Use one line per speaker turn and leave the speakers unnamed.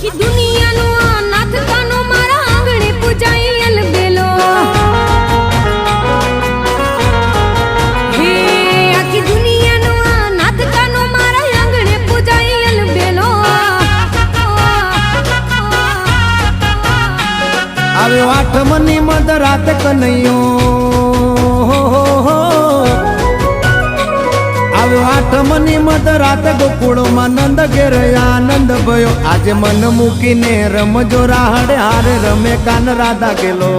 આખી દુનિયાનો આ નાથ કાનો મારા આંગણે પૂજાઈ અલબેલો હે આખી દુનિયાનો આ નાથ કાનો મારા આંગણે પૂજાઈ અલબેલો
આવ્યો આઠમની મધરાત કનૈયો આવ્યો આઠમની મધરાત ગોકુળમાં નંદ ઘેર આનંદ ભયો આજે મન મૂકીને રમજો રાહડે હારે રમે કાન રાધા ગેલો